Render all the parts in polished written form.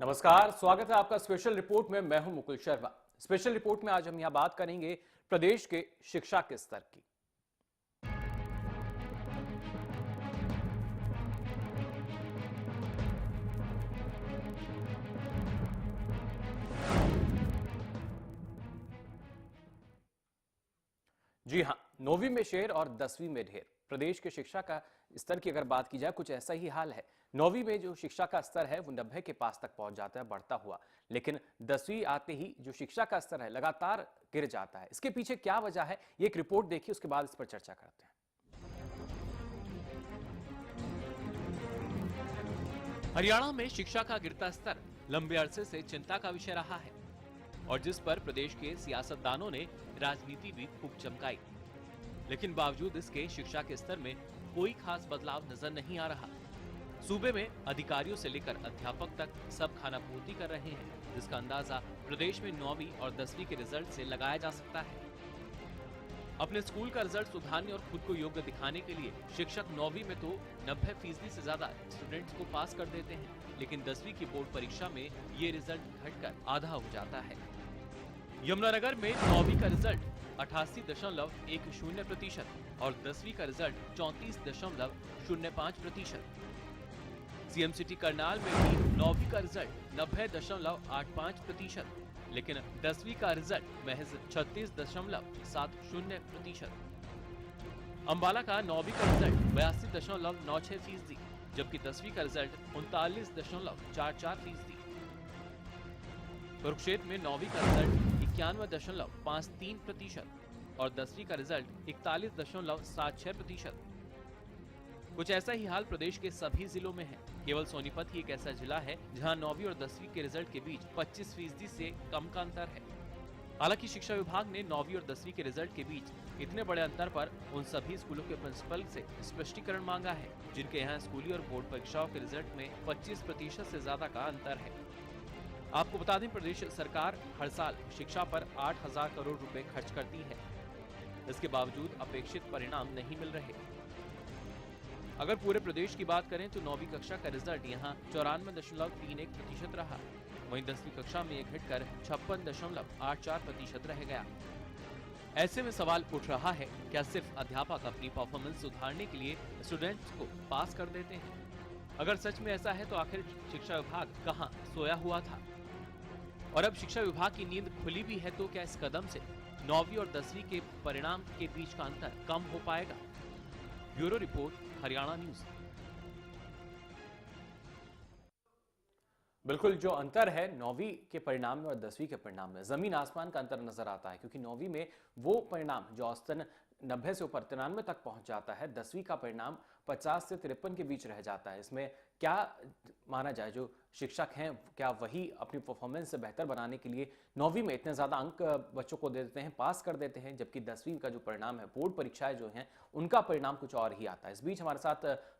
नमस्कार, स्वागत है आपका स्पेशल रिपोर्ट में। मैं हूं मुकुल शर्मा। स्पेशल रिपोर्ट में आज हम यहां बात करेंगे प्रदेश के शिक्षा के स्तर की। जी हां, 9वीं में शेर और 10वीं में ढेर। प्रदेश के शिक्षा का स्तर की अगर बात की जाए, कुछ ऐसा ही हाल है। 9वीं में जो शिक्षा का स्तर है वो 90 के पास तक पहुंच जाता है बढ़ता हुआ, लेकिन 10वीं आते ही जो शिक्षा का स्तर है लगातार गिर जाता है। इसके पीछे क्या वजह है, ये एक रिपोर्ट देखिए, उसके बाद इस पर चर्चा करते हैं। हरियाणा में शिक्षा का गिरता स्तर लंबे अरसे से चिंता का विषय रहा है और जिस पर प्रदेश के सियासतदानों ने राजनीति भी खूब चमकाई, लेकिन बावजूद इसके शिक्षा के स्तर में कोई खास बदलाव नजर नहीं आ रहा। सूबे में अधिकारियों से लेकर अध्यापक तक सब खानापूर्ति कर रहे हैं, जिसका अंदाजा प्रदेश में 9वीं और 10वीं के रिजल्ट से लगाया जा सकता है। अपने स्कूल का रिजल्ट सुधारने और खुद को योग्य दिखाने के लिए शिक्षक 9वीं में तो 90% से ज्यादा स्टूडेंट्स को पास कर देते हैं, लेकिन 10वीं की बोर्ड परीक्षा में ये रिजल्ट घटकर आधा हो जाता है। यमुनानगर में 9वीं का रिजल्ट 88.10% और 10वीं का रिजल्ट 34.05%। सीएम सिटी करनाल में भी 9वीं का रिजल्ट 90.85%, लेकिन 10वीं का रिजल्ट महज 36.70%। अंबाला का 9वीं का रिजल्ट 82.96%, जबकि 10वीं का रिजल्ट 39.44%। कुरुक्षेत्र में 9वीं का रिजल्ट 91.53% और 10वीं का रिजल्ट 41.76%। कुछ ऐसा ही हाल प्रदेश के सभी जिलों में है। केवल सोनीपत ही एक ऐसा जिला है जहां 9वीं और 10वीं के रिजल्ट के बीच 25% से कम का अंतर है। हालांकि शिक्षा विभाग ने 9वीं और 10वीं के रिजल्ट के बीच इतने बड़े अंतर पर उन सभी स्कूलों के प्रिंसिपल से स्पष्टीकरण मांगा है जिनके यहाँ स्कूली और बोर्ड परीक्षाओं के रिजल्ट में 25% से ज्यादा का अंतर है। आपको बता दें, प्रदेश सरकार हर साल शिक्षा पर 8,000 करोड़ रुपए खर्च करती है। इसके बावजूद अपेक्षित परिणाम नहीं मिल रहे। अगर पूरे प्रदेश की बात करें तो 9वीं कक्षा का रिजल्ट यहाँ 94.31% रहा, वहीं 10वीं कक्षा में ये घटकर 56.84% रह गया। ऐसे में सवाल उठ रहा है, क्या सिर्फ अध्यापक अपनी परफॉर्मेंस सुधारने के लिए स्टूडेंट्स को पास कर देते हैं? अगर सच में ऐसा है तो आखिर शिक्षा विभाग कहां सोया हुआ था? और अब शिक्षा विभाग की नींद खुली भी है तो क्या इस कदम से 9वीं और 10वीं के परिणाम के बीच का अंतर कम हो पाएगा? Bureau report, Haryana news. बिल्कुल, जो अंतर है 9वीं के परिणाम में और 10वीं के परिणाम में, जमीन आसमान का अंतर नजर आता है, क्योंकि 9वीं में वो परिणाम जो औसतन 90 से ऊपर 93 तक पहुंच जाता है, 10वीं का परिणाम 50 से 53 के बीच रह जाता है। इसमें क्या माना जाए, जो शिक्षक हैं क्या वही अपनी परफॉर्मेंस से बेहतर बनाने के लिए 9वीं में इतने ज्यादा अंक बच्चों को दे देते हैं, पास कर देते हैं, जबकि 10वीं का जो परिणाम है, बोर्ड परीक्षाएं जो हैं, उनका परिणाम कुछ और ही आता है। इस बीच हमारे साथ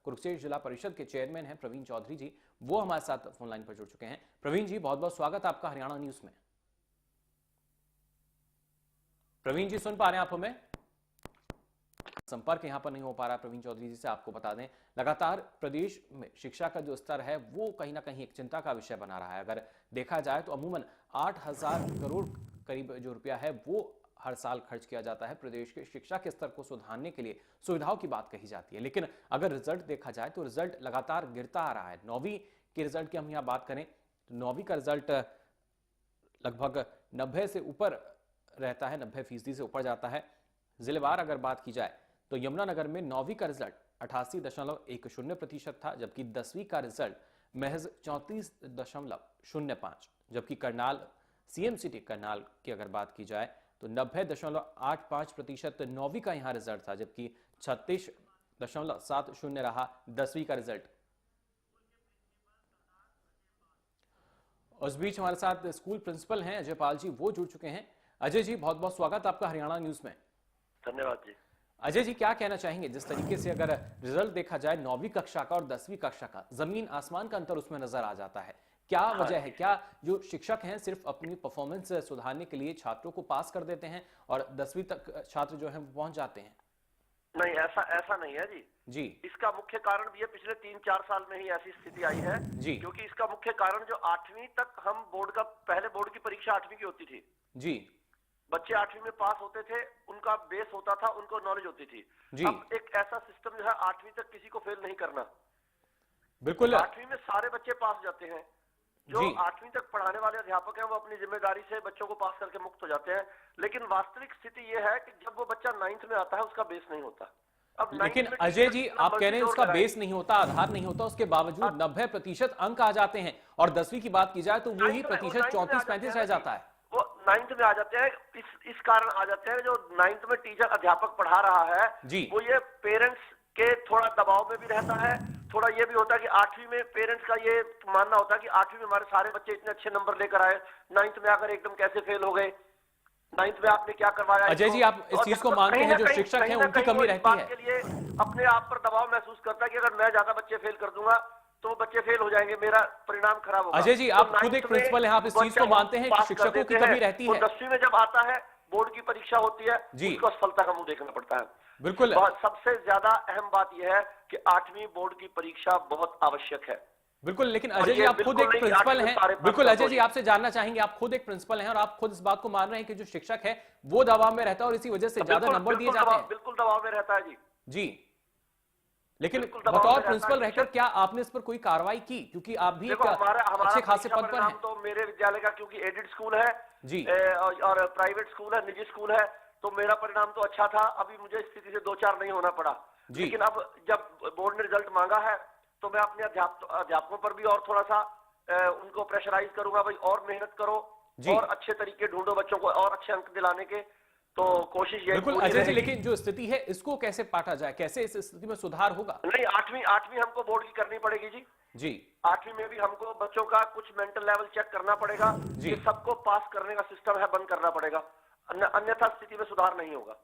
कुरुक्षेत्र जिला परिषद के चेयरमैन हैं प्रवीण चौधरी जी, वो हमारे साथ फोन लाइन पर जुड़ चुके हैं। प्रवीण जी, बहुत बहुत स्वागत आपका हरियाणा न्यूज में। प्रवीण जी, सुन पा रहे हैं आप हमें? संपर्क यहां पर नहीं हो पा रहा प्रवीण चौधरी जी से। आपको बता दें, लगातार प्रदेश में शिक्षा का जो स्तर है वो कहीं ना कहीं एक चिंता का विषय बना रहा है। अगर देखा जाए तो अमूमन 8,000 करोड़ करीब जो रुपया है वो हर साल खर्च किया जाता है प्रदेश के शिक्षा के स्तर को सुधारने के लिए, सुविधाओं की बात कही जाती है। लेकिन अगर रिजल्ट देखा जाए तो रिजल्ट लगातार गिरता आ रहा है। 9वीं के रिजल्ट की हम यहाँ बात करें तो 9वीं का रिजल्ट लगभग 90 से ऊपर रहता है, 90% से ऊपर जाता है। जिलेवार अगर बात की जाए तो यमुनानगर में 9वीं का रिजल्ट 88.10% था, जबकि 10वीं का रिजल्ट महज 34.05, जबकि करनाल, सीएम सिटी करनाल की अगर बात की जाए तो 90.85% 9वीं का यहां रिजल्ट था, जबकि 36.70 रहा 10वीं का रिजल्ट। उस बीच हमारे साथ स्कूल प्रिंसिपल हैं अजय पाल जी, वो जुड़ चुके हैं। अजय जी, बहुत बहुत स्वागत आपका हरियाणा न्यूज में। धन्यवाद जी। अजय जी, क्या कहना चाहेंगे, जिस तरीके से अगर रिजल्ट देखा जाए 9वीं कक्षा का और 10वीं कक्षा का, जमीन आसमान का अंतर उसमें नजर आ जाता है, क्या वजह है? क्या जो शिक्षक हैं सिर्फ अपनी परफॉर्मेंस सुधारने के लिए छात्रों को पास कर देते हैं और 10वीं तक छात्र जो हैं वो पहुंच जाते हैं? नहीं, ऐसा ऐसा नहीं है जी। जी इसका मुख्य कारण भी है, पिछले 3-4 साल में ही ऐसी स्थिति आई है। जी क्योंकि इसका मुख्य कारण जो 8वीं तक हम पहले बोर्ड की परीक्षा 8वीं की होती थी। जी बच्चे 8वीं में पास होते थे, उनका बेस होता था, उनको नॉलेज होती थी। जी अब एक ऐसा सिस्टम जो है 8वीं तक किसी को फेल नहीं करना। बिल्कुल 8वीं में सारे बच्चे पास हो जाते हैं। जो जी 8वीं तक पढ़ाने वाले अध्यापक हैं वो अपनी जिम्मेदारी से बच्चों को पास करके मुक्त हो जाते हैं। लेकिन वास्तविक स्थिति ये है कि जब वो बच्चा 9th में आता है उसका बेस नहीं होता। अब 9th लेकिन में अजय टीचर जी कितना आप कह रहे हैं मल्टी उसका डोर बेस नहीं होता, आधार नहीं होता, उसके बावजूद 90% अंक आ जाते हैं और 10वीं की बात की जाए तो वही प्रतिशत 34-35 रह जाता है। वो 9th में आ जाते हैं। इस कारण आ जाते हैं जो 9th में टीचर अध्यापक पढ़ा रहा है जी वो ये पेरेंट्स के थोड़ा दबाव में भी रहता है। थोड़ा ये भी होता है कि 8वीं में पेरेंट्स का ये मानना होता है कि 8वीं में हमारे सारे बच्चे इतने अच्छे नंबर लेकर आए, 9th में आकर एकदम कैसे फेल हो गए, 9th में आपने क्या करवाया। अजय जी आप इस चीज को मानते हैं जो शिक्षक हैं उनकी कमी रहती है? के लिए अपने आप पर दबाव महसूस करता है कि अगर मैं ज्यादा बच्चे फेल कर दूंगा तो बच्चे फेल हो जाएंगे, मेरा परिणाम खराब होगा। अजय जी तो आप खुद एक 9th प्रिंसिपल हैं, आप इस चीज को मानते हैं कि शिक्षकों की कमी रहती है? 10वीं में जब आता है, बोर्ड की परीक्षा होती है, जी उसको असफलता का मुंह देखना पड़ता है। बिल्कुल सबसे ज्यादा अहम बात यह है कि 8वीं बोर्ड की परीक्षा बहुत आवश्यक है। बिल्कुल लेकिन अजय जी आप खुद एक प्रिंसिपल हैं, बिल्कुल अजय जी आपसे जानना चाहेंगे, आप खुद एक प्रिंसिपल हैं और आप खुद इस बात को मान रहे हैं कि जो शिक्षक है वो दबाव में रहता है और इसी वजह से ज्यादा नंबर दिए जाते हैं? बिल्कुल दबाव में रहता है जी। जी लेकिन बतौर प्रिंसिपल रहकर क्या आपने इस पर कोई कार्रवाई की, क्योंकि आप भी एक अच्छे खासे पद पर हैं? तो मेरे विद्यालय का क्योंकि एडेड स्कूल है जी और प्राइवेट स्कूल है, निजी स्कूल है, तो मेरा परिणाम तो अच्छा था। अभी मुझे स्थिति से 2-4 नहीं होना पड़ा। लेकिन अब जब बोर्ड ने रिजल्ट मांगा है तो मैं अपने अध्यापकों पर भी और थोड़ा सा उनको प्रेशराइज करूंगा, भाई और मेहनत करो और अच्छे तरीके ढूंढो बच्चों को और अच्छे अंक दिलाने के। तो कोशिश ये बिल्कुल अजय जी, लेकिन जो स्थिति है इसको कैसे पाटा जाए, कैसे इस स्थिति में सुधार होगा? नहीं, 8वीं हमको बोर्ड की करनी पड़ेगी जी। जी 8वीं में भी हमको बच्चों का कुछ मेंटल लेवल चेक करना पड़ेगा कि सबको पास करने का सिस्टम है बंद करना पड़ेगा, अन्यथा स्थिति में सुधार नहीं होगा।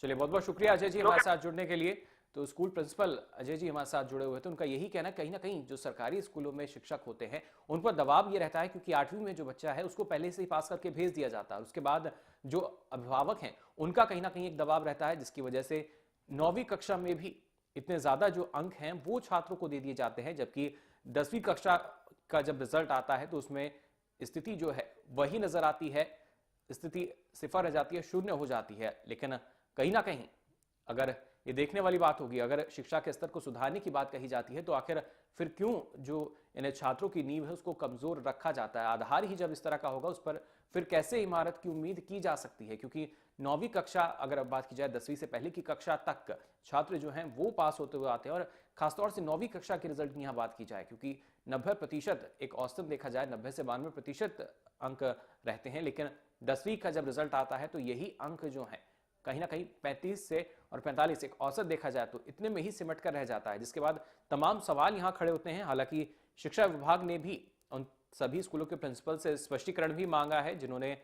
चलिए बहुत बहुत शुक्रिया अजय जी हमारे साथ जुड़ने के लिए। तो स्कूल प्रिंसिपल अजय जी हमारे साथ जुड़े हुए थे, उनका यही कहना कहीं ना कहीं जो सरकारी स्कूलों में शिक्षक होते हैं उन पर दबाव ये रहता है क्योंकि 8वीं में जो बच्चा है उसको पहले से ही पास करके भेज दिया जाता है और उसके बाद जो अभिभावक हैं उनका कहीं ना कहीं एक दबाव रहता है जिसकी वजह से 9वीं कक्षा में भी इतने ज्यादा जो अंक हैं वो छात्रों को दे दिए जाते हैं, जबकि 10वीं कक्षा का जब रिजल्ट आता है तो उसमें स्थिति जो है वही नजर आती है, स्थिति सिफर रह जाती है, शून्य हो जाती है। लेकिन कहीं ना कहीं अगर ये देखने वाली बात होगी, अगर शिक्षा के स्तर को सुधारने की बात कही जाती है तो आखिर फिर क्यों जो इन छात्रों की नींव है उसको कमजोर रखा जाता है? आधार ही जब इस तरह का होगा उस पर फिर कैसे इमारत की उम्मीद की जा सकती है? क्योंकि 9वीं कक्षा अगर अब बात की जाए 10वीं से पहले की कक्षा तक छात्र जो हैं वो पास होते हुए आते हैं और खासतौर से 9वीं कक्षा के रिजल्ट की यहाँ बात की जाए क्योंकि 90% एक औसतन देखा जाए 90 से 92% अंक रहते हैं, लेकिन 10वीं का जब रिजल्ट आता है तो यही अंक जो है कहीं ना कहीं 35 से और 45 एक औसत देखा जाए तो इतने में ही सिमट कर रह जाता है, जिसके बाद तमाम सवाल यहां खड़े होते हैं। हालांकि शिक्षा विभाग ने भी उन सभी स्कूलों के प्रिंसिपल से स्पष्टीकरण भी मांगा है जिन्होंने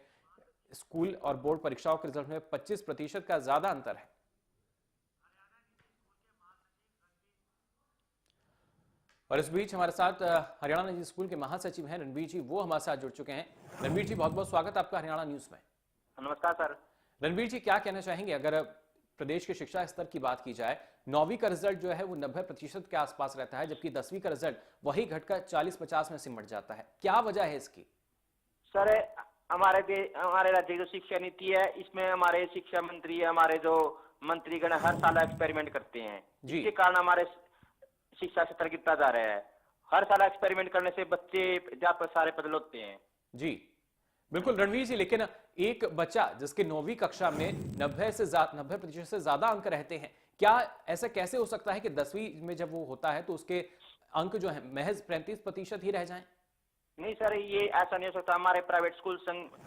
स्कूल और बोर्ड परीक्षाओं के रिजल्ट में 25% का ज्यादा अंतर है। और इस बीच हमारे साथ हरियाणा निजी स्कूल के महासचिव हैं रणवीर जी, वो हमारे साथ जुड़ चुके हैं। रणवीर जी बहुत बहुत स्वागत आपका हरियाणा न्यूज में। नमस्कार सर। रणवीर जी क्या कहना चाहेंगे, अगर प्रदेश के शिक्षा स्तर की बात की जाए 9वीं का रिजल्ट जो है वो 90% के आसपास रहता है जबकि 10वीं का रिजल्ट वही घटकर 40-50 में सिमट जाता है, क्या वजह है इसकी? सर हमारे राज्य की जो शिक्षा नीति है इसमें हमारे शिक्षा मंत्री हमारे जो मंत्रीगण हर साल एक्सपेरिमेंट करते हैं, जिसके कारण हमारे शिक्षा स्तर गिरता जा रहा है। हर साल एक्सपेरिमेंट करने से बच्चे ज्यादा सारे बदल होते हैं। जी बिल्कुल रणवीर जी, लेकिन एक बच्चा जिसके 9वीं कक्षा में 90% से ज्यादा अंक रहते हैं, क्या ऐसा कैसे हो सकता है कि 10वीं में जब वो होता है तो उसके अंक जो है महज 35% ही रह जाएं? नहीं सर, ये ऐसा नहीं हो सकता। हमारे प्राइवेट स्कूल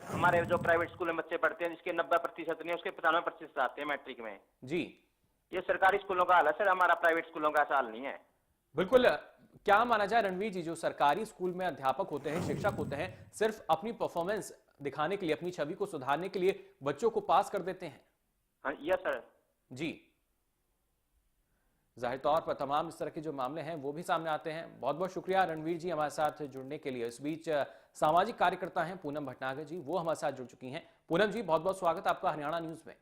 हमारे जो प्राइवेट स्कूल में बच्चे पढ़ते हैं जिसके 90% नहीं उसके 95% आते हैं मैट्रिक में। जी ये सरकारी स्कूलों का हाल है सर, हमारा प्राइवेट स्कूलों का ऐसा हाल नहीं है। बिल्कुल, क्या माना जाए रणवीर जी, जो सरकारी स्कूल में अध्यापक होते हैं, शिक्षक होते हैं, सिर्फ अपनी परफॉर्मेंस दिखाने के लिए, अपनी छवि को सुधारने के लिए बच्चों को पास कर देते हैं? हाँ यस सर। जी जाहिर तौर पर तमाम इस तरह के जो मामले हैं वो भी सामने आते हैं। बहुत बहुत शुक्रिया रणवीर जी हमारे साथ जुड़ने के लिए। इस बीच सामाजिक कार्यकर्ता हैं पूनम भटनागर जी, वो हमारे साथ जुड़ चुकी हैं। पूनम जी बहुत बहुत स्वागत आपका हरियाणा न्यूज में।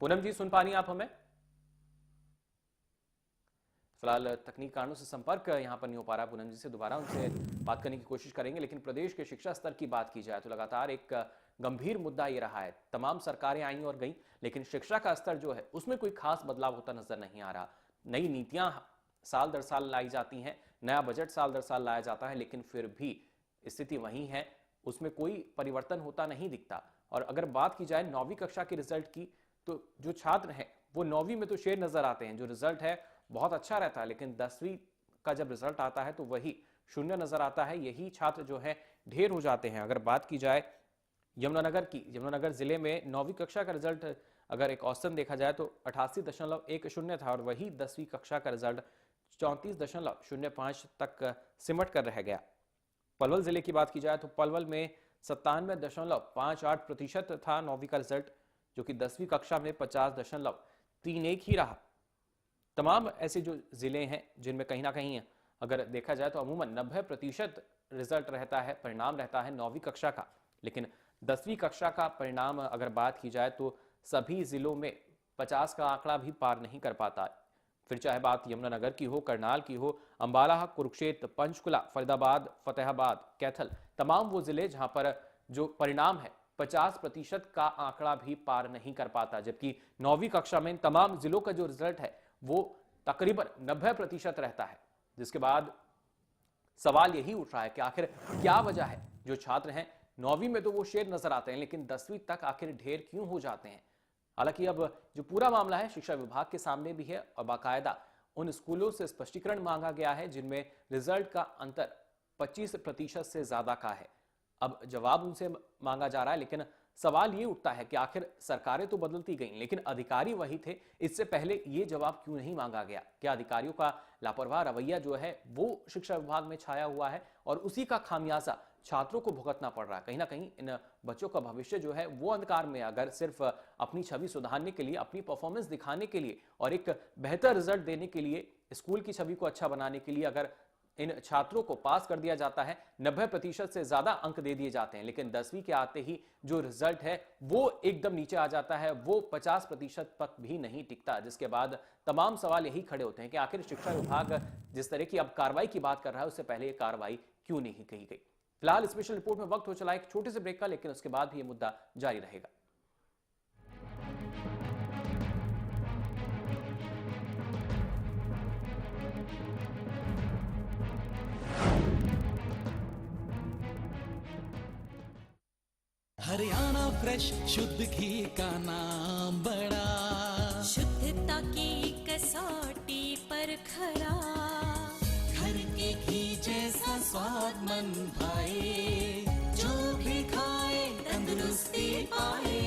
पूनम जी, सुन पानी आप हमें? फिलहाल तकनीक कारणों से संपर्क यहां पर नहीं हो पा रहा। पूनम जी से दोबारा उनसे बात करने की कोशिश करेंगे। लेकिन प्रदेश के शिक्षा स्तर की बात की जाए तो लगातार एक गंभीर मुद्दा ये रहा है। तमाम सरकारें आई और गई, लेकिन शिक्षा का स्तर जो है उसमें कोई खास बदलाव होता नजर नहीं आ रहा। नई नीतियां साल दर साल लाई जाती हैं, नया बजट साल दर साल लाया जाता है, लेकिन फिर भी स्थिति वही है, उसमें कोई परिवर्तन होता नहीं दिखता। और अगर बात की जाए 9वीं कक्षा के रिजल्ट की, तो जो छात्र हैं वो 9वीं में तो शेर नजर आते हैं, जो रिजल्ट है बहुत अच्छा रहता है, लेकिन 10वीं का जब रिजल्ट आता है तो वही शून्य नजर आता है। यही छात्र जो है ढेर हो जाते हैं। अगर बात की जाए यमुनानगर की, यमुनानगर जिले में 9वीं कक्षा का रिजल्ट अगर एक औसतन देखा जाए तो 88.10 था, और वही 10वीं कक्षा का रिजल्ट 34.05 तक सिमट कर रह गया। पलवल जिले की बात की जाए तो पलवल में 97.58% था 9वीं का रिजल्ट, जो कि 10वीं कक्षा में 50.31 ही रहा। तमाम ऐसे जो जिले हैं जिनमें कहीं ना कहीं अगर देखा जाए तो अमूमन 90% रिजल्ट रहता है, परिणाम रहता है 9वीं कक्षा का, लेकिन 10वीं कक्षा का परिणाम अगर बात की जाए तो सभी जिलों में 50 का आंकड़ा भी पार नहीं कर पाता। फिर चाहे बात यमुनानगर की हो, करनाल की हो, अंबाला, कुरुक्षेत्र, पंचकुला, फरीदाबाद, फतेहाबाद, कैथल, तमाम वो जिले जहां पर जो परिणाम है 50% का आंकड़ा भी पार नहीं कर पाता। जबकि 9वीं कक्षा में तमाम जिलों का जो रिजल्ट है वो तकरीबन 90% रहता है। जिसके बाद सवाल यही उठ रहा है कि आखिर क्या वजह है, जो छात्र हैं 9वीं में तो वो शेर नजर आते हैं, लेकिन 10वीं तक आखिर ढेर क्यों हो जाते हैं। हालांकि अब जो पूरा मामला है शिक्षा विभाग के सामने भी है, और बाकायदा उन स्कूलों से स्पष्टीकरण मांगा गया है जिनमें रिजल्ट का अंतर 25% से ज्यादा का है। अब जवाब उनसे मांगा जा रहा है, लेकिन सवाल ये उठता है कि आखिर सरकारें तो बदलती गईं, लेकिन अधिकारी वही थे। इससे पहले ये जवाब क्यों नहीं मांगा गया? क्या अधिकारियों का लापरवाह रवैया जो है वो शिक्षा विभाग में छाया हुआ है, और उसी का खामियाजा छात्रों को भुगतना पड़ रहा है? कहीं ना कहीं इन बच्चों का भविष्य जो है वो अंधकार में, अगर सिर्फ अपनी छवि सुधारने के लिए, अपनी परफॉर्मेंस दिखाने के लिए और एक बेहतर रिजल्ट देने के लिए, स्कूल की छवि को अच्छा बनाने के लिए अगर इन छात्रों को पास कर दिया जाता है, 90% से ज्यादा अंक दे दिए जाते हैं, लेकिन 10वीं के आते ही जो रिजल्ट है वो एकदम नीचे आ जाता है, वो 50% तक भी नहीं टिकता। जिसके बाद तमाम सवाल यही खड़े होते हैं कि आखिर शिक्षा विभाग जिस तरह की अब कार्रवाई की बात कर रहा है, उससे पहले ये कार्रवाई क्यों नहीं कही गई। फिलहाल स्पेशल रिपोर्ट में वक्त हो चला एक छोटे से ब्रेक का, लेकिन उसके बाद भी ये मुद्दा जारी रहेगा। हरियाणा फ्रेश शुद्ध घी का नाम बड़ा, शुद्धता की कसौटी पर खरा, घर के घी जैसा स्वाद मन भाए, जो भी खाए तंदुरुस्ती पाए।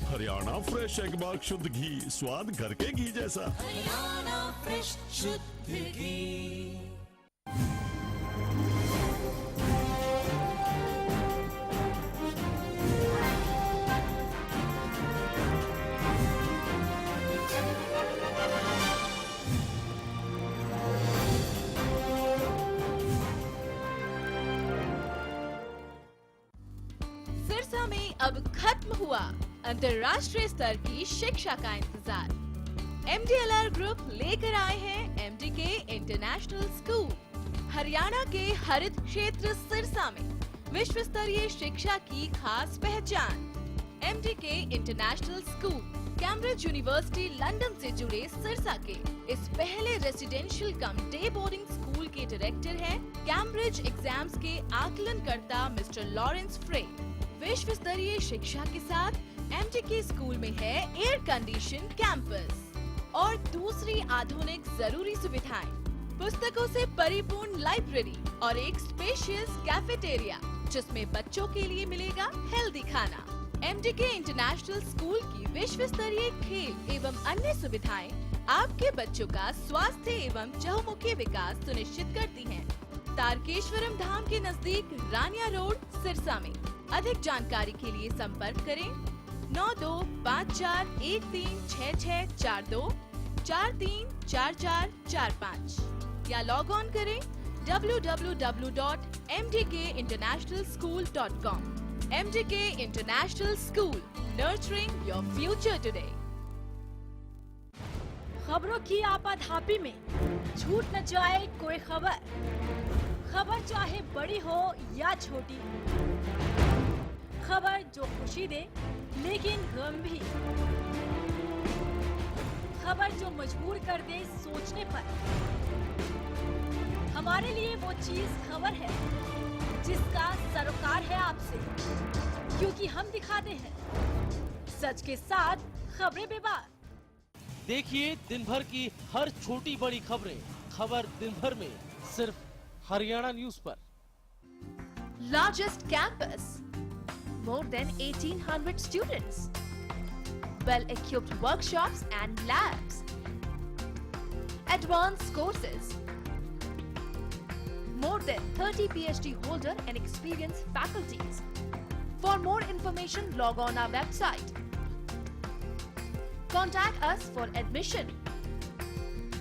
हरियाणा फ्रेश एगबाग शुद्ध घी, स्वाद घर के घी जैसा। हरियाणा फ्रेश शुद्ध घी। सिरसा में अब खत्म हुआ अंतर्राष्ट्रीय स्तर की शिक्षा का इंतजार। MDLR ग्रुप लेकर आए हैं MDK इंटरनेशनल स्कूल। हरियाणा के हरित क्षेत्र सिरसा में विश्व स्तरीय शिक्षा की खास पहचान। MDK international school Cambridge university London से जुड़े सिरसा के इस पहले रेसिडेंशियल कम डे बोर्डिंग स्कूल के डायरेक्टर हैं कैम्ब्रिज एग्जाम्स के आकलनकर्ता मिस्टर लॉरेंस फ्रे। विश्व स्तरीय शिक्षा के साथ MDK स्कूल में है एयर कंडीशन कैंपस और दूसरी आधुनिक जरूरी सुविधाएं, पुस्तकों से परिपूर्ण लाइब्रेरी और एक स्पेशियस कैफेटेरिया जिसमें बच्चों के लिए मिलेगा हेल्दी खाना। MDK इंटरनेशनल स्कूल की विश्व स्तरीय खेल एवं अन्य सुविधाएं आपके बच्चों का स्वास्थ्य एवं चहुमुखी विकास सुनिश्चित करती हैं। तारकेश्वरम धाम के नजदीक रानिया रोड सिरसा में। अधिक जानकारी के लिए संपर्क करें 9254136642 434445 या लॉग ऑन करें www.mdkinternationalschool.com। MDK International School, nurturing your future today. खबरों की आपाधापी में छूट न जाए कोई खबर, खबर चाहे बड़ी हो या छोटी, खबर जो खुशी दे लेकिन गम भी, खबर जो मजबूर कर दे सोचने पर। हमारे लिए वो चीज खबर है जिसका सरोकार है आपसे, क्योंकि हम दिखाते हैं सच के साथ खबरें बेबाक। देखिए दिन भर की हर छोटी बड़ी खबरें, खबर दिन भर में सिर्फ हरियाणा न्यूज पर। Largest campus, more than 1800 students, well-equipped workshops and labs, advanced courses, more than 30 PhD holder and experienced faculties. For more information, log on our website. Contact us for admission.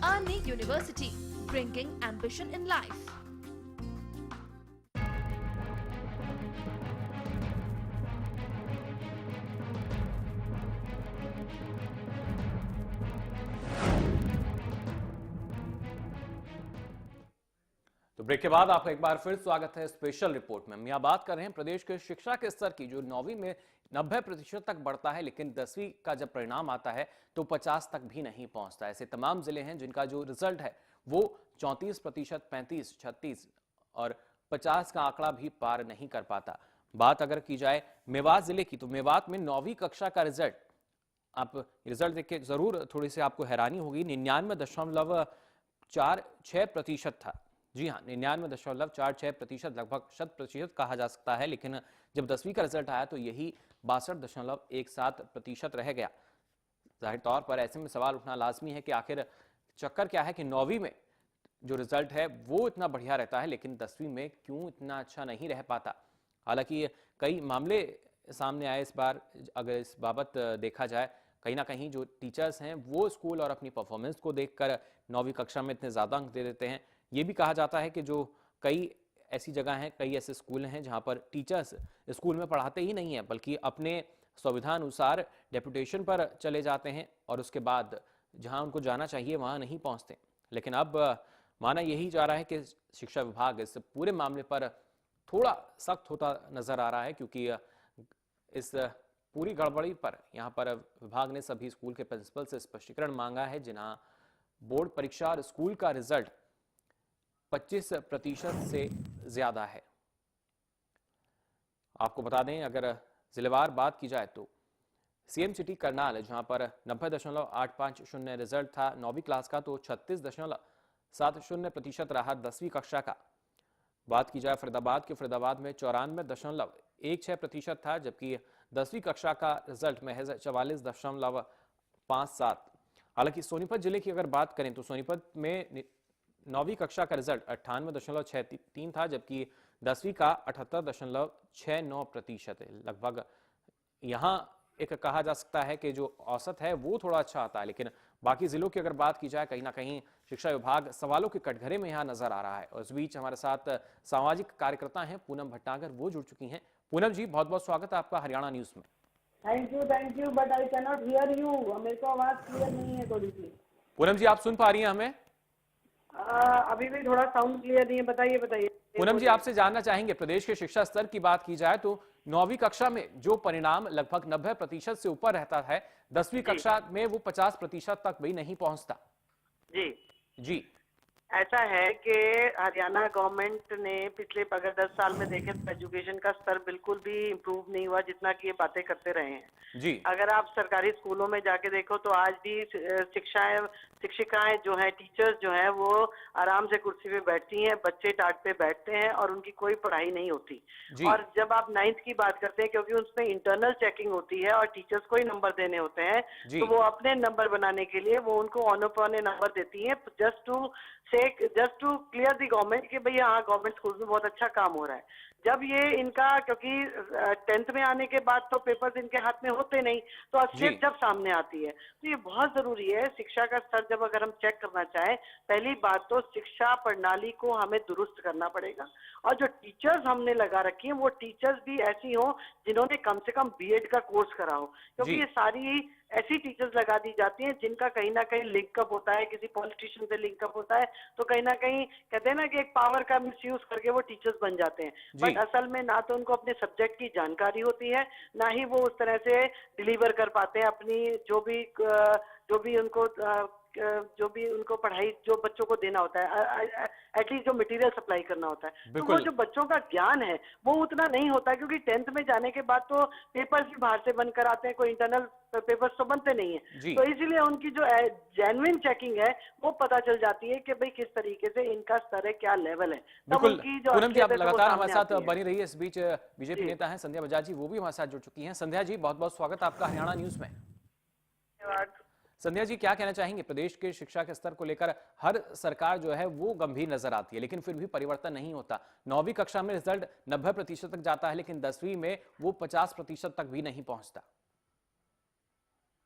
Arni University, bringing ambition in life. तो break के बाद आपका एक बार फिर स्वागत है special report में। हम यहाँ बात कर रहे हैं प्रदेश के शिक्षा के स्तर की, जो 9वीं में 90% तक बढ़ता है, लेकिन 10वीं का जब परिणाम आता है तो 50 तक भी नहीं पहुंचता। ऐसे तमाम जिले हैं जिनका जो रिजल्ट है वो 34%, 35, 36 और 50 का आंकड़ा भी पार नहीं कर पाता। बात अगर की जाए मेवात जिले की, तो मेवात में 9वीं कक्षा का रिजल्ट, आप रिजल्ट देख के जरूर थोड़ी सी आपको हैरानी होगी, 99.46% था। जी हाँ, 99.46%, लगभग 100% कहा जा सकता है। लेकिन जब 10वीं का रिजल्ट आया तो यही 62.17% रह गया। जाहिर तौर पर ऐसे में सवाल उठना लाजमी है कि आखिर चक्कर क्या है कि 9वीं में जो रिजल्ट है वो इतना बढ़िया रहता है, लेकिन 10वीं में क्यों इतना अच्छा नहीं रह पाता। हालांकि कई मामले सामने आए इस बार, अगर इस बाबत देखा जाए, कहीं ना कहीं जो टीचर्स हैं वो स्कूल और अपनी परफॉर्मेंस को देखकर 9वीं कक्षा में इतने ज़्यादा अंक दे देते हैं। ये भी कहा जाता है कि जो कई ऐसी जगह हैं, कई ऐसे स्कूल हैं जहां पर टीचर्स स्कूल में पढ़ाते ही नहीं हैं, बल्कि अपने सुविधा अनुसार डेपुटेशन पर चले जाते हैं और उसके बाद जहां उनको जाना चाहिए वहां नहीं पहुंचते। लेकिन अब माना यही जा रहा है कि शिक्षा विभाग इस पूरे मामले पर थोड़ा सख्त होता नजर आ रहा है, क्योंकि इस पूरी गड़बड़ी पर यहाँ पर विभाग ने सभी स्कूल के प्रिंसिपल से स्पष्टीकरण मांगा है, जिन्हें बोर्ड परीक्षा और स्कूल का रिजल्ट 25% से ज्यादा है। आपको बता दें, अगर जिलेवार बात की जाए तो सीएम सिटी करनाल, जहां पर 90.850 रिजल्ट था 9वीं क्लास का, तो 36.70% रहा 10वीं कक्षा का। बात की जाए फरीदाबाद के, फरीदाबाद में 94.16% था, जबकि 10वीं कक्षा का रिजल्ट महज 44.57। हालांकि सोनीपत जिले की अगर बात करें तो सोनीपत में 9वीं कक्षा का रिजल्ट 98.63 था, जबकि 10वीं का 78.69% है। लगभग यहाँ एक कहा जा सकता है कि जो औसत है वो थोड़ा अच्छा आता है, लेकिन बाकी जिलों की अगर बात की जाए, कहीं ना कहीं शिक्षा विभाग सवालों के कटघरे में यहाँ नजर आ रहा है। और इस बीच हमारे साथ सामाजिक कार्यकर्ता हैं पूनम भटनागर, वो जुड़ चुकी हैं। पूनम जी, बहुत बहुत स्वागत है आपका हरियाणा न्यूज में। Thank you, but I can not here you. मेरे को आवाज क्लियर नहीं है थोड़ी सी। पूनम जी, आप सुन पा रही हैं हमें? अभी भी थोड़ा साउंड क्लियर नहीं है। बताइए। पूनम जी, आपसे जानना चाहेंगे, प्रदेश के शिक्षा स्तर की बात की जाए तो 9वीं कक्षा में जो परिणाम लगभग 90% से ऊपर रहता है, 10वीं कक्षा में वो 50% तक भी नहीं पहुंचता। जी ऐसा है कि हरियाणा गवर्नमेंट ने पिछले अगर 10 साल में देखें तो एजुकेशन का स्तर बिल्कुल भी इम्प्रूव नहीं हुआ, जितना कि ये बातें करते रहे हैं। जी अगर आप सरकारी स्कूलों में जाके देखो तो आज भी शिक्षिकाएं जो हैं, टीचर्स जो हैं, वो आराम से कुर्सी पे बैठती हैं, बच्चे टाट पे बैठते हैं और उनकी कोई पढ़ाई नहीं होती। और जब आप 9th की बात करते हैं, क्योंकि उसमें इंटरनल चेकिंग होती है और टीचर्स को ही नंबर देने होते हैं, तो वो अपने नंबर बनाने के लिए वो उनको ऑन पौने नंबर देती है, just to clear the government कि भैया हाँ, गवर्नमेंट स्कूल में बहुत अच्छा काम हो रहा है। जब ये इनका, क्योंकि 10th में आने के बाद तो पेपर्स इनके हाथ में होते नहीं, तो असलियत जब सामने आती है तो ये बहुत जरूरी है। शिक्षा का स्तर जब अगर हम चेक करना चाहें, पहली बात तो शिक्षा प्रणाली को हमें दुरुस्त करना पड़ेगा, और जो टीचर्स हमने लगा रखी है वो टीचर्स भी ऐसी हो जिन्होंने कम से कम बीएड का कोर्स करा हो, क्योंकि ये सारी ऐसी टीचर्स लगा दी जाती हैं जिनका कहीं ना कहीं लिंकअप होता है, किसी पॉलिटिशियन से लिंकअप होता है, तो कहीं ना कहीं कहते हैं ना कि एक पावर का मिसयूज करके वो टीचर्स बन जाते हैं, बट असल में ना तो उनको अपने सब्जेक्ट की जानकारी होती है, ना ही वो उस तरह से डिलीवर कर पाते हैं अपनी जो भी उनको पढ़ाई, जो बच्चों को देना होता है, एटलीस्ट जो मटेरियल सप्लाई करना होता है, तो वो जो बच्चों का ज्ञान है वो उतना नहीं होता, क्योंकि 10th में जाने के बाद तो पेपर्स भी बाहर से बनकर आते हैं, कोई इंटरनल पेपर्स तो बनते नहीं है, तो इसीलिए उनकी जो जेन्युइन चेकिंग है वो पता चल जाती है कि भाई किस तरीके से इनका स्तर है, क्या लेवल है। बिल्कुल पूनम जी, आप लगातार हमारे साथ बनी रही है। इस बीच बीजेपी नेता है संध्या बजाज जी, वो भी हमारे साथ जुड़ चुकी हैं। संध्या जी, बहुत बहुत स्वागत आपका हरियाणा न्यूज में। संध्या जी, क्या कहना चाहेंगे? प्रदेश के शिक्षा के स्तर को लेकर हर सरकार जो है वो गंभीर नजर आती है, लेकिन फिर भी परिवर्तन नहीं होता। 9वीं कक्षा में रिजल्ट 90% तक जाता है, लेकिन 10वीं में वो 50% तक भी नहीं पहुंचता।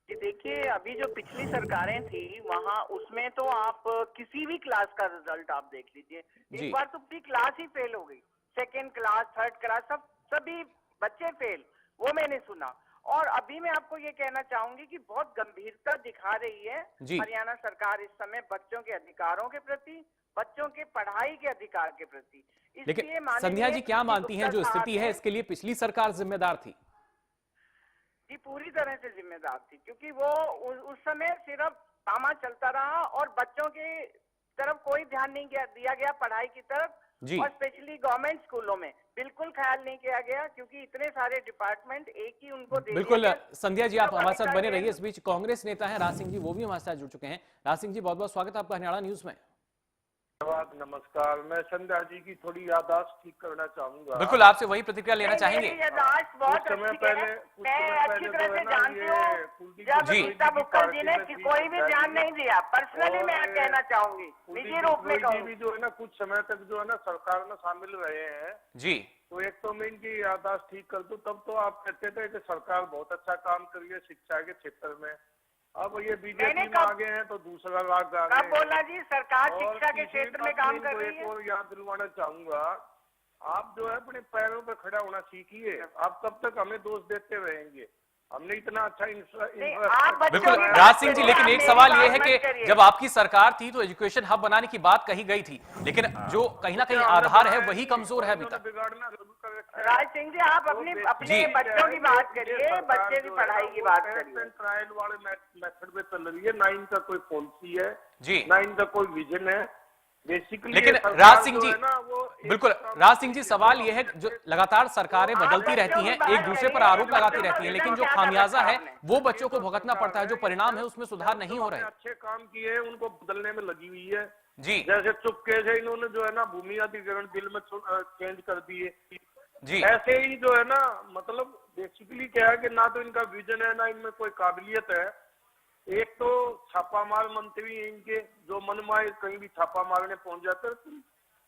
देखिए, अभी जो पिछली सरकारें थी वहाँ उसमें तो आप किसी भी क्लास का रिजल्ट आप देख लीजिए, एक बार तो पूरी क्लास ही फेल हो गई, 2nd क्लास 3rd क्लास सभी बच्चे फेल, वो मैंने सुना। और अभी मैं आपको ये कहना चाहूंगी कि बहुत गंभीरता दिखा रही है हरियाणा सरकार इस समय बच्चों के अधिकारों के प्रति, बच्चों के पढ़ाई के अधिकार के प्रति। लेकिन संध्या जी, क्या मानती हैं जो स्थिति है इसके लिए पिछली सरकार जिम्मेदार थी? जी, पूरी तरह से जिम्मेदार थी, क्योंकि वो उस समय सिर्फ तामा चलता रहा और बच्चों की तरफ कोई ध्यान नहीं दिया गया, पढ़ाई की तरफ, और स्पेशली गवर्नमेंट स्कूलों में बिल्कुल ख्याल नहीं किया गया, क्योंकि इतने सारे डिपार्टमेंट एक ही उनको दे। बिल्कुल संध्या जी, आप हमारे साथ बने रहिए। इस बीच कांग्रेस नेता है राज सिंह जी, वो भी हमारे साथ जुड़ चुके हैं। राज सिंह जी, बहुत बहुत स्वागत आपका हरियाणा न्यूज में। नमस्कार, मैं संध्या जी की थोड़ी याददाश्त ठीक करना चाहूंगा। बिल्कुल, आपसे वही प्रतिक्रिया लेना चाहेंगे। याददाश्त बहुत अच्छी है, मैं अच्छी तरह से जानती हूँ। जब गीता बुक्कल जी ने कोई भी ध्यान नहीं दिया, पर्सनली मैं कहना चाहूंगी, निजी रूप में कहूँगी, जो है ना कुछ समय तक जो है ना सरकार में शामिल रहे हैं जी, तो एक तो मैं इनकी याददाश्त ठीक कर दूं, तब तो आप कहते थे कि सरकार बहुत अच्छा काम कर रही है शिक्षा के क्षेत्र में। अब ये बीजेपी में आ गए हैं तो दूसरा राग आ गए। कब बोला जी सरकार शिक्षा के क्षेत्र में काम कर रही है? और याद दिलवाना चाहूंगा, आप जो है अपने पैरों पे खड़ा होना सीखिए। आप कब तक हमें दोष देते रहेंगे? हमने इतना अच्छा बिल्कुल राज सिंह जी, लेकिन एक सवाल ये है कि जब आपकी सरकार थी तो एजुकेशन हब बनाने की बात कही गई थी, लेकिन जो कहीं ना कहीं आधार है वही कमजोर है अभी तक। राज सिंह जी, आप अपने बच्चों की बात करिए, बच्चे की पढ़ाई की बात करिए। ट्रायल वाले मेथड में चल रही है, ना इनका कोई पॉलिसी है जी, ना इनका कोई विजन है बेसिकली। लेकिन राज सिंह जी, बिल्कुल राज सिंह जी, सवाल यह है जो लगातार सरकारें बदलती रहती हैं, एक दूसरे पर आरोप लगाती रहती हैं, लेकिन जो खामियाजा है वो बच्चों को भुगतना पड़ता है, जो परिणाम है उसमें सुधार नहीं हो रहे। अच्छे काम किए उनको बदलने में लगी हुई है जी, जैसे चुपके से इन्होंने जो है ना भूमि अधिग्रहण बिल में चेंज कर दिए जी, ऐसे ही जो है ना, मतलब बेसिकली क्या है कि ना तो इनका विजन है ना इनमें कोई काबिलियत है। एक तो छापामार मंत्री इनके, जो मनमाए कहीं भी छापा मारने पहुंच जाते हैं,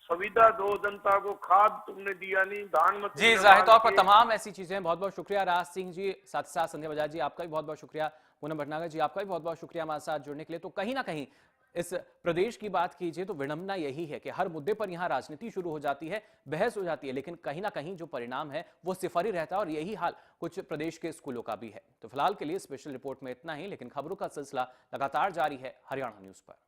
सुविधा दो जनता को, खाद तुमने दिया नहीं, धान मत जी, जाहिर तौर पर तमाम ऐसी चीजें। बहुत बहुत शुक्रिया राज सिंह जी, साथ ही साथ संध्या बजाज जी आपका भी बहुत बहुत शुक्रिया, पूनम भटनागर जी आपका भी बहुत बहुत शुक्रिया हमारे साथ जुड़ने के लिए। तो कहीं ना कहीं इस प्रदेश की बात कीजिए तो विडंबना यही है कि हर मुद्दे पर यहां राजनीति शुरू हो जाती है, बहस हो जाती है, लेकिन कहीं ना कहीं जो परिणाम है वो सिफर ही रहता है, और यही हाल कुछ प्रदेश के स्कूलों का भी है। तो फिलहाल के लिए स्पेशल रिपोर्ट में इतना ही, लेकिन खबरों का सिलसिला लगातार जारी है हरियाणा न्यूज पर।